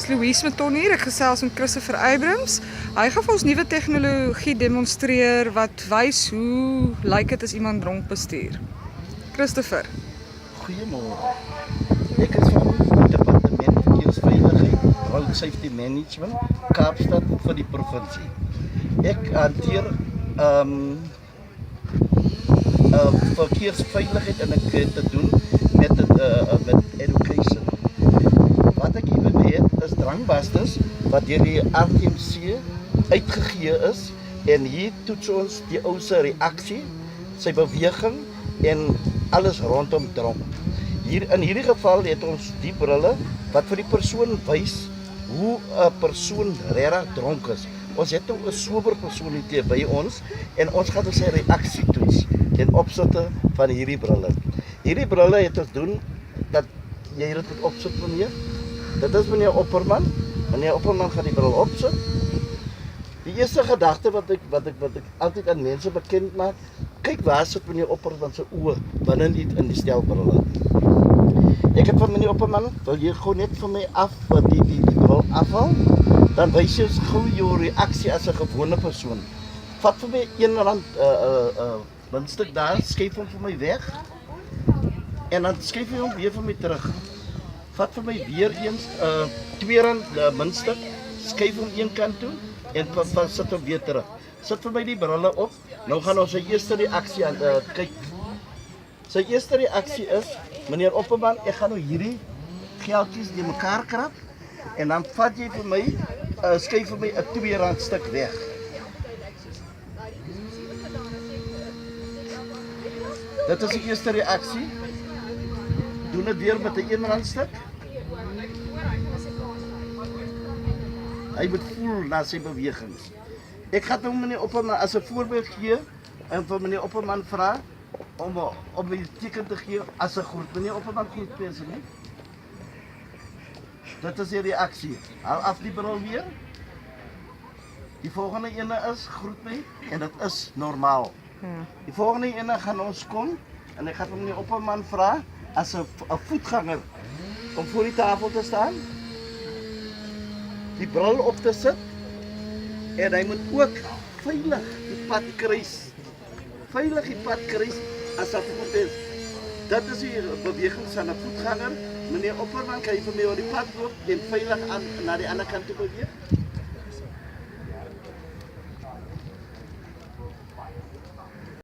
is Louise Meton hier. Ek gesels met Christopher Abrams. Hy gaan vir ons nuwe tegnologie demonstreer wat wys hoe lyk dit as iemand dronk bestuur. Christopher. Goeiemôre. Ek is van die Departement Verkeersveiligheid, Road Safety Management, Kaapstad vir die provinsie. Ek hanteer verkeersveiligheid en ek het te doen met education. Wat ek hier weet is drankbusters wat deur die RTMC uitgegee is en hier toets ons die ou se reaksie, sy beweging en alles rondom dronk. Hier in hierdie geval het ons die brille wat vir die persoon wys hoe 'n persoon regtig dronk is. Ons het nou 'n sober persoon hier by ons en ons gaan sy reaksie toets ten opsigte van hierdie brille. Hierdie brille het ons doen dat jy dit moet opsit meneer. Dit is meneer Opperman. Meneer Opperman gaan die bril opsit. Die eerste gedagte wat ek altyd aan mense bekend maak, kyk waar sit meneer Opperman se oë binne in die stelbrille. Ek het van meneer Opperman, wil jy gou net vir my af die bril afhaal? Dan wys jy gou jou reaksie as 'n gewone persoon. Vat vir my R1 muntstuk daar, skuif hom vir my weg. En dan skuif jy hom weer vir my terug. Vat vir my weer eens R2 muntstuk, skuif hom een kant toe en sit hom weer terug. Sit vir my die brille op. Nou gaan ons sy eerste reaksie aan kyk. Sy eerste reaksie is, meneer Opperman, ek gaan nou hierdie geldjies die mekaar krap en dan vat jy vir my skuif vir my 'n R2 stuk weg. Dit is die eerste reaksie. Doen dit weer met 'n R1 stuk. Hy moet voel na sy bewegings. Ek gaan nou meneer Opperman as 'n voorbeeld gee en vir meneer Opperman vra om die teken te gee as 'n groet. Meneer Opperman groet persoon nie. Dit is die reaksie. Haal af die bril weer. Die volgende ene is groet my en dit is normaal. Die volgende ene gaan ons kom en ek gaan vir meneer Opperman vra as 'n voetganger om voor die tafel te staan, die bril op te sit en hy moet ook veilig die pad kruis. Veilig die pad kruis as hy voet is. Dit is die beweging van 'n voetganger. Meneer Opperman, kan jy vir my oor die pad loop en veilig na die ander kant toe beweeg?